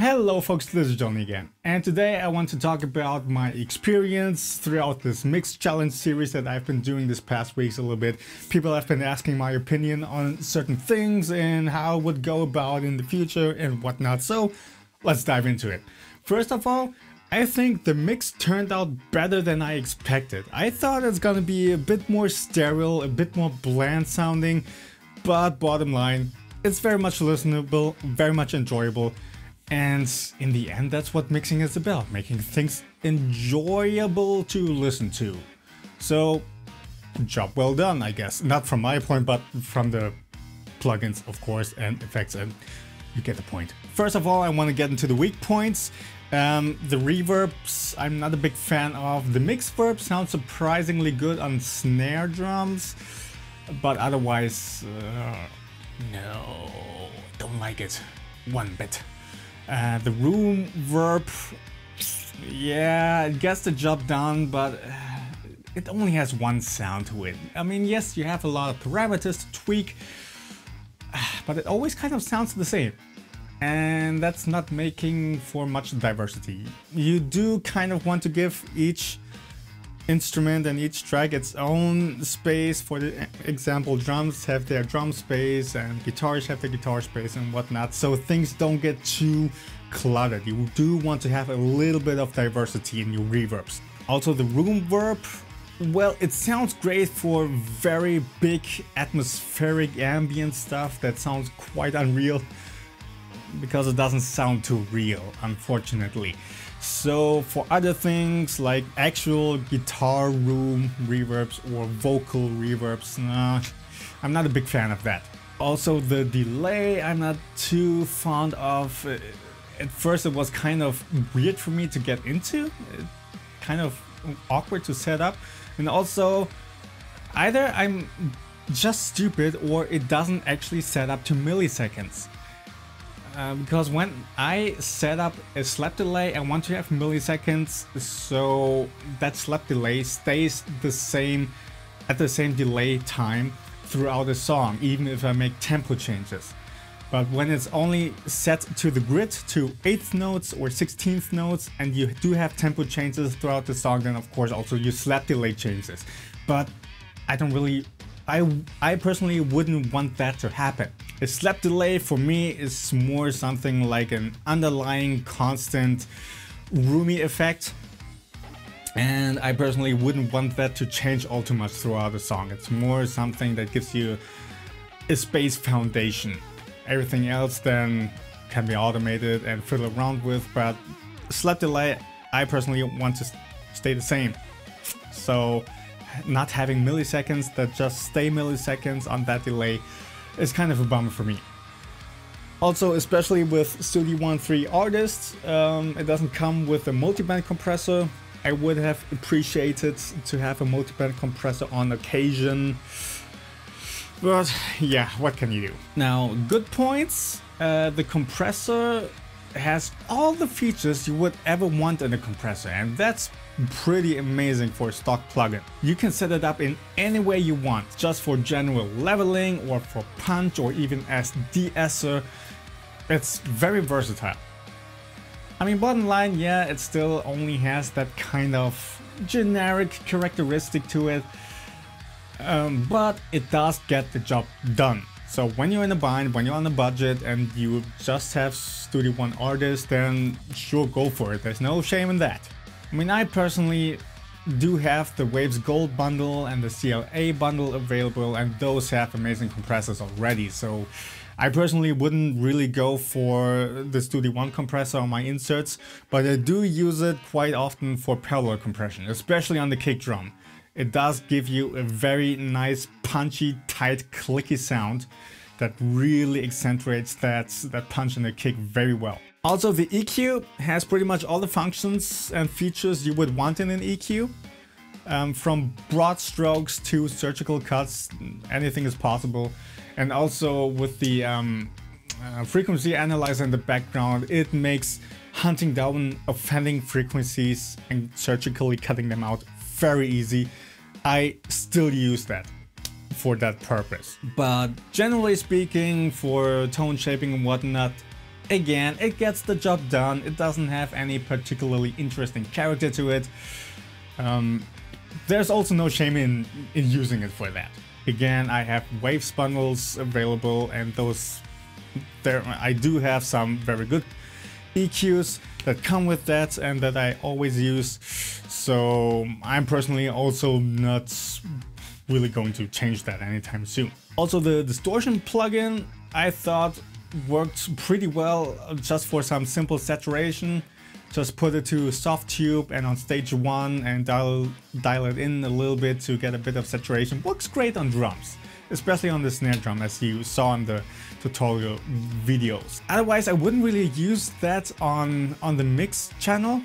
Hello folks, this is Johnny again, and today I want to talk about my experience throughout this mixed challenge series that I've been doing this past weeks a little bit. People have been asking my opinion on certain things and how it would go about in the future and whatnot, so let's dive into it. First of all, I think the mix turned out better than I expected. I thought it's gonna be a bit more sterile, a bit more bland sounding, but bottom line, it's very much listenable, very much enjoyable. And in the end, that's what mixing is about, making things enjoyable to listen to. So, job well done, I guess. Not from my point, but from the plugins, of course, and effects, and you get the point. First of all, I want to get into the weak points. The reverbs, I'm not a big fan of. The mix verb sounds surprisingly good on snare drums, but otherwise, no, don't like it one bit. The room verb, yeah, it gets the job done, but it only has one sound to it. I mean, yes, you have a lot of parameters to tweak, but it always kind of sounds the same. And that's not making for much diversity. You do kind of want to give each instrument and each track its own space. For the example, drums have their drum space and guitars have their guitar space and whatnot, so things don't get too cluttered. You do want to have a little bit of diversity in your reverbs. Also, the room verb, well, it sounds great for very big atmospheric ambient stuff that sounds quite unreal, because it doesn't sound too real, unfortunately. So for other things like actual guitar room reverbs or vocal reverbs, I'm not a big fan of that. Also, the delay I'm not too fond of. At first it was kind of weird for me to get into, kind of awkward to set up, and also either I'm just stupid or it doesn't actually set up to milliseconds. Because when I set up a slap delay, I want to have milliseconds, so that slap delay stays the same at the same delay time throughout the song, even if I make tempo changes. But when it's only set to the grid to 8th notes or 16th notes, and you do have tempo changes throughout the song, then of course also your slap delay changes. But I don't really, I personally wouldn't want that to happen. A slap delay for me is more something like an underlying constant roomy effect, and I personally wouldn't want that to change all too much throughout the song. It's more something that gives you a space foundation. Everything else then can be automated and fiddle around with, but slap delay I personally want to stay the same. So not having milliseconds that just stay milliseconds on that delay is kind of a bummer for me. Also, especially with Studio One 3 artists, it doesn't come with a multiband compressor. I would have appreciated to have a multiband compressor on occasion, but yeah, what can you do? Now, good points. The compressor has all the features you would ever want in a compressor, and that's pretty amazing for a stock plugin. You can set it up in any way you want, just for general leveling or for punch or even as de-esser. It's very versatile. I mean, bottom line, yeah, it still only has that kind of generic characteristic to it, but it does get the job done. So when you're in a bind, when you're on a budget and you just have Studio One artists, then sure, go for it. There's no shame in that. I mean, I personally do have the Waves Gold bundle and the CLA bundle available, and those have amazing compressors already. So I personally wouldn't really go for the Studio One compressor on my inserts, but I do use it quite often for parallel compression, especially on the kick drum. It does give you a very nice, punchy, tight, clicky sound that really accentuates that punch in the kick very well. Also, the EQ has pretty much all the functions and features you would want in an EQ. From broad strokes to surgical cuts, anything is possible. And also with the frequency analyzer in the background, it makes hunting down offending frequencies and surgically cutting them out very easy. I still use that for that purpose. But generally speaking, for tone shaping and whatnot, again, it gets the job done. It doesn't have any particularly interesting character to it. There's also no shame in using it for that. Again, I have waves bundles available, and I do have some very good EQs that come with that and that I always use. So I'm personally also not really going to change that anytime soon. Also, the distortion plugin I thought worked pretty well just for some simple saturation. Just put it to soft tube and on stage 1 and dial it in a little bit to get a bit of saturation. Works great on drums, especially on the snare drum, as you saw in the tutorial videos. Otherwise, I wouldn't really use that on the mix channel,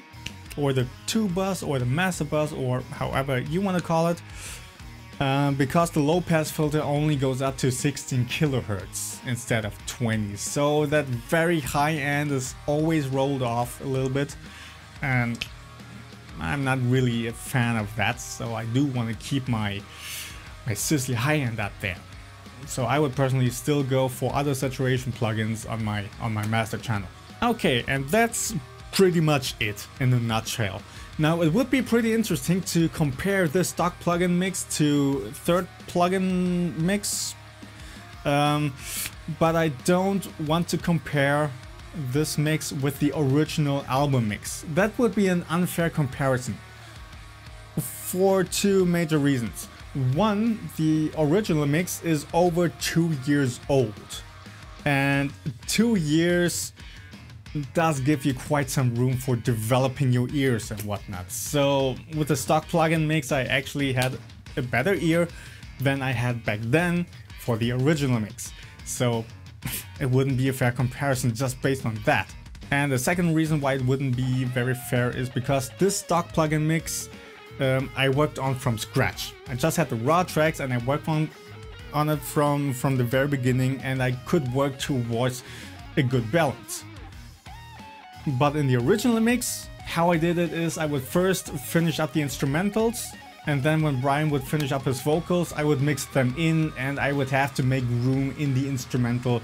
or the 2 bus, or the master bus, or however you want to call it, because the low pass filter only goes up to 16 kilohertz instead of 20. So that very high end is always rolled off a little bit, and I'm not really a fan of that. So I do want to keep my sizzly high end up there. So I would personally still go for other saturation plugins on my master channel. Okay, and that's pretty much it in a nutshell. Now, it would be pretty interesting to compare this stock plugin mix to third plugin mix, but I don't want to compare this mix with the original album mix. That would be an unfair comparison for 2 major reasons. One, the original mix is over 2 years old, and 2 years does give you quite some room for developing your ears and whatnot. So with the stock plugin mix, I actually had a better ear than I had back then for the original mix. So it wouldn't be a fair comparison just based on that. And the second reason why it wouldn't be very fair is because this stock plugin mix I worked on from scratch. I just had the raw tracks and I worked on it from the very beginning, and I could work towards a good balance. But in the original mix, how I did it is I would first finish up the instrumentals, and then when Brian would finish up his vocals, I would mix them in, and I would have to make room in the instrumental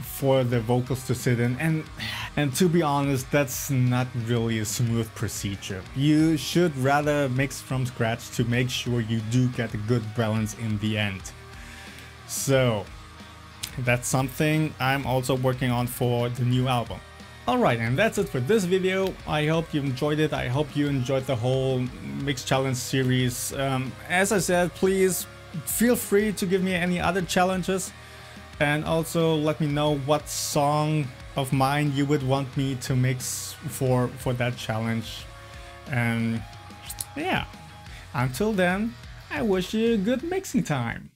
for the vocals to sit in. And to be honest, that's not really a smooth procedure. You should rather mix from scratch to make sure you do get a good balance in the end. So that's something I'm also working on for the new album. Alright, and that's it for this video. I hope you enjoyed it. I hope you enjoyed the whole Mix Challenge series. As I said, please feel free to give me any other challenges, and also let me know what song of mine you would want me to mix for that challenge. And yeah, until then, I wish you a good mixing time.